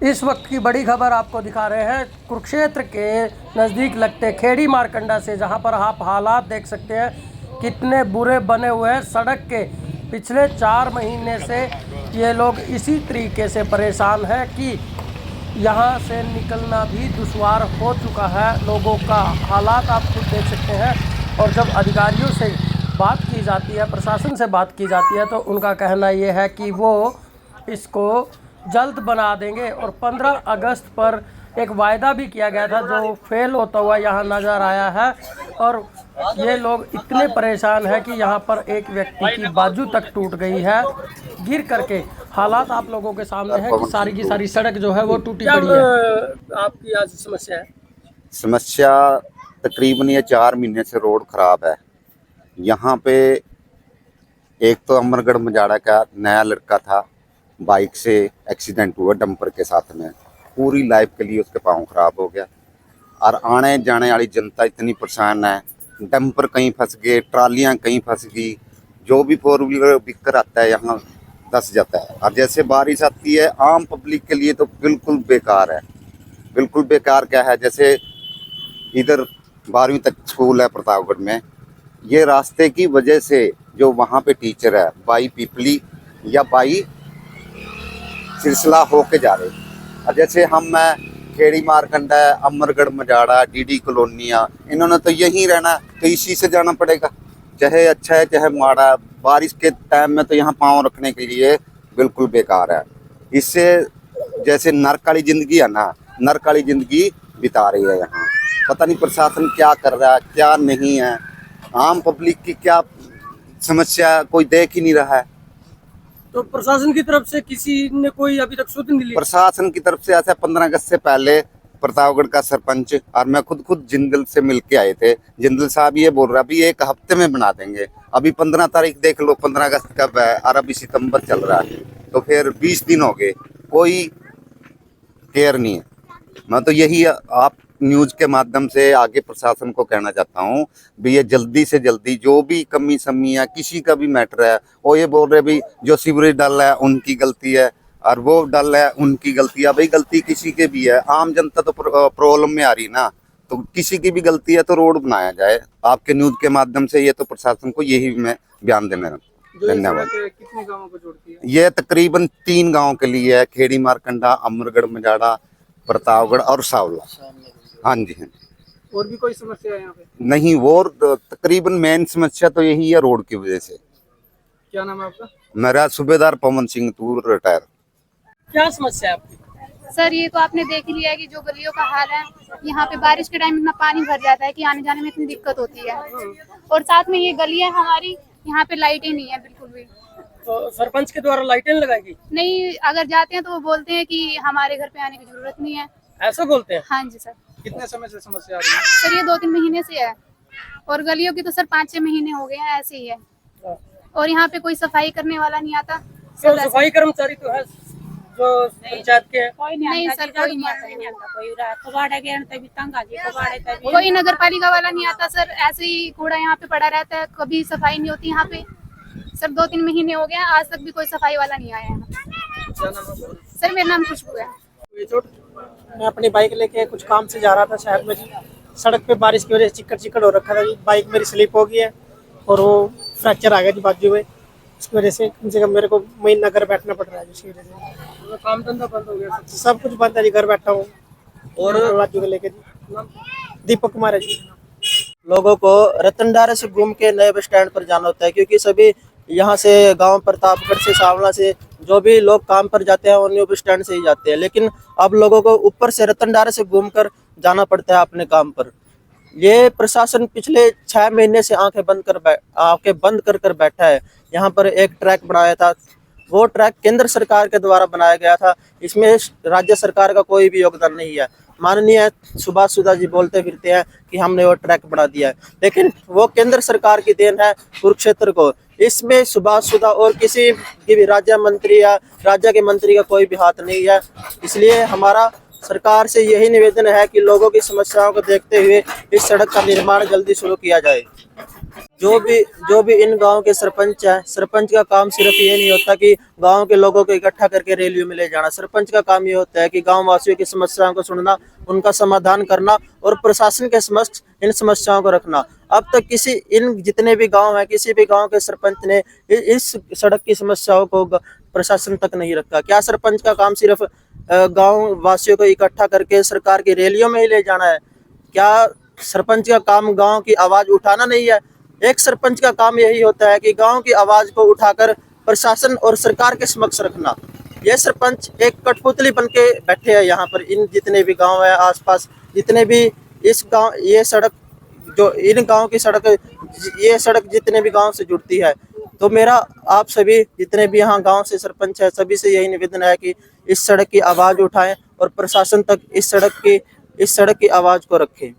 इस वक्त की बड़ी खबर आपको दिखा रहे हैं कुरुक्षेत्र के नज़दीक लगते खेड़ी मारकंडा से, जहां पर आप हालात देख सकते हैं कितने बुरे बने हुए हैं। सड़क के पिछले 4 महीने से ये लोग इसी तरीके से परेशान हैं कि यहां से निकलना भी दुश्वार हो चुका है। लोगों का हालात आप खुद देख सकते हैं। और जब अधिकारियों से बात की जाती है, प्रशासन से बात की जाती है, तो उनका कहना ये है कि वो इसको जल्द बना देंगे। और 15 अगस्त पर एक वायदा भी किया गया था जो फेल होता हुआ यहाँ नज़र आया है। और ये लोग इतने परेशान हैं कि यहाँ पर एक व्यक्ति की बाजू तक टूट गई है गिर करके। हालात आप लोगों के सामने है कि सारी की सारी सड़क जो है वो टूटी पड़ी है। आपकी आज समस्या है? समस्या तकरीबन ये 4 महीने से रोड खराब है। यहाँ पे एक तो अमरगढ़ मजाड़ा का नया लड़का था, बाइक से एक्सीडेंट हुआ डंपर के साथ में, पूरी लाइफ के लिए उसके पाँव खराब हो गया। और आने जाने वाली जनता इतनी परेशान है, डंपर कहीं फंस गए, ट्रालियाँ कहीं फंस गई, जो भी 4 व्हीलर बिककर आता है यहाँ धंस जाता है। और जैसे बारिश आती है आम पब्लिक के लिए तो बिल्कुल बेकार है। बिल्कुल बेकार क्या है, जैसे इधर 12वीं तक स्कूल है प्रतापगढ़ में, ये रास्ते की वजह से जो वहाँ पे टीचर है बाई पिपली या बाई सिलसिला होके जा रहे। और जैसे हम खेड़ी मारकंडा, अमरगढ़ मजाड़ा, डीडी कॉलोनियाँ, इन्होंने तो यहीं रहना, तो इसी से जाना पड़ेगा, चाहे अच्छा है चाहे माड़ा। बारिश के टाइम में तो यहाँ पाँव रखने के लिए बिल्कुल बेकार है। इससे जैसे नर्क वाली ज़िंदगी है ना, नर्क वाली ज़िंदगी बिता रही है यहाँ। पता नहीं प्रशासन क्या कर रहा है क्या नहीं है, आम पब्लिक की क्या समस्या कोई देख ही नहीं रहा है। तो प्रशासन की तरफ से किसी ने कोई अभी तक सुध नहीं ली? प्रशासन की तरफ से ऐसा 15 अगस्त से पहले प्रतापगढ़ का सरपंच और मैं खुद जिंदल से मिलके आए थे। जिंदल साहब ये बोल रहा अभी 1 हफ्ते में बना देंगे। अभी 15 तारीख देख लो, 15 अगस्त कब है और अभी सितंबर चल रहा है, तो फिर 20 दिन हो गए, कोई केयर नहीं है। मैं तो यही आप न्यूज़ के माध्यम से आगे प्रशासन को कहना चाहता हूँ भी ये जल्दी से जल्दी जो भी कमी समी है, किसी का भी मैटर है, वो ये बोल रहे भी जो सीवरेज डाल है उनकी गलती है और वो डाल है उनकी गलती है। भाई गलती किसी के भी है, आम जनता तो प्रॉब्लम में आ रही ना, तो किसी की भी गलती है तो रोड बनाया जाए। आपके न्यूज़ के माध्यम से ये तो प्रशासन को यही मैं बयान देने धन्यवाद। कितने गाँवों को जोड़ती है? ये तकरीबन 3 गाँव के लिए है, खेड़ी मारकंडा, अमरगढ़ मजाड़ा, प्रतापगढ़ और सावला। हाँ जी हाँ। और भी कोई समस्या है यहाँ पे? नहीं, वो तकरीबन मेन समस्या तो यही है रोड की वजह से। क्या नाम है आपका? मेरा सूबेदार पवन सिंह तूर, रिटायर। क्या समस्या है आपकी? सर ये तो आपने देख ही लिया है कि जो गलियों का हाल है, यहाँ पे बारिश के टाइम इतना पानी भर जाता है कि आने जाने में इतनी दिक्कत होती है। और साथ में ये गली है हमारी, यहाँ पे लाइटें नहीं है बिल्कुल भी। तो सरपंच के द्वारा लाइटें लगाएगी? नहीं, अगर जाते हैं तो वो बोलते हैं कि हमारे घर पे आने की जरूरत नहीं है, ऐसा बोलते हैं? हाँ जी सर। कितने समय से समस्या आ रही है? सर ये 2-3 महीने से है, और गलियों की तो सर 5-6 महीने हो गए हैं, ऐसे ही है। और यहाँ पे कोई सफाई करने वाला नहीं आता। तो सफाई कर्मचारी तो है जो पंचायत के? नहीं सर, कोई नहीं आता। कोई नगर पालिका वाला नहीं आता सर, ऐसे ही कूड़ा यहाँ पे पड़ा रहता है, कभी सफाई नहीं होती यहाँ पे। सर 2-3 महीने हो गए, आज तक भी कोई सफाई वाला नहीं आया है। सर मेरा नाम खुशबू है। मैं अपनी बाइक लेके कुछ काम से जा रहा था शहर में जी। सड़क पे बारिश की वजह से चिक्कड़ हो रखा था जी। बाइक मेरी स्लिप हो गई है और वो फ्रैक्चर आ गया जी बाजू में। इसकी वजह से कम से कम मेरे को महीना घर बैठना पड़ रहा है जिसकी वजह से। काम धंधा बंद हो गया? सब कुछ बंद है जी, घर बैठा हूँ। और बाजू को लेके जी। दीपक कुमार है जी। लोगों को रतनडारा से घूम के नए बस स्टैंड पर जाना होता है, क्योंकि सभी यहाँ से गांव प्रतापगढ़ से सावला से जो भी लोग काम पर जाते हैं वो न्यू बस स्टैंड से ही जाते हैं। लेकिन अब लोगों को ऊपर से रतनडारा से घूमकर जाना पड़ता है अपने काम पर। ये प्रशासन पिछले 6 महीने से आंखें बंद कर बैठा है। यहाँ पर एक ट्रैक बनाया था, वो ट्रैक केंद्र सरकार के द्वारा बनाया गया था, इसमें राज्य सरकार का कोई भी योगदान नहीं है। माननीय सुभाष सुधा जी बोलते फिरते हैं कि हमने वो ट्रैक बढ़ा दिया है, लेकिन वो केंद्र सरकार की देन है कुरुक्षेत्र को। इसमें सुभाष सुधा और किसी की भी राज्य मंत्री या राज्य के मंत्री का कोई भी हाथ नहीं है। इसलिए हमारा सरकार से यही निवेदन है कि लोगों की समस्याओं को देखते हुए इस सड़क का निर्माण जल्दी शुरू किया जाए। जो भी इन गांव के सरपंच है, सरपंच का काम सिर्फ ये नहीं होता कि गांव के लोगों को इकट्ठा करके रैलियों में ले जाना। सरपंच का काम ये होता है कि गांव वासियों की समस्याओं को सुनना, उनका समाधान करना और प्रशासन के समक्ष इन समस्याओं को रखना। अब तक किसी इन जितने भी गांव हैं, किसी भी गांव के सरपंच ने इस सड़क की समस्याओं को प्रशासन तक नहीं रखा। क्या सरपंच का काम सिर्फ गांव वासियों को इकट्ठा करके सरकार की रैलियों में ही ले जाना है? क्या सरपंच का काम गांव की आवाज उठाना नहीं है? एक सरपंच का काम यही होता है कि गांव की आवाज को उठाकर प्रशासन और सरकार के समक्ष रखना। ये सरपंच एक कठपुतली बन के बैठे हैं यहाँ पर। इन जितने भी गांव है आसपास, जितने भी इस गांव, ये सड़क जो इन गांव की सड़क, ये सड़क जितने भी गांव से जुड़ती है। तो मेरा आप सभी जितने भी यहाँ गांव से सरपंच है, सभी से यही निवेदन है कि इस सड़क की आवाज उठाएं और प्रशासन तक इस सड़क की आवाज को रखें।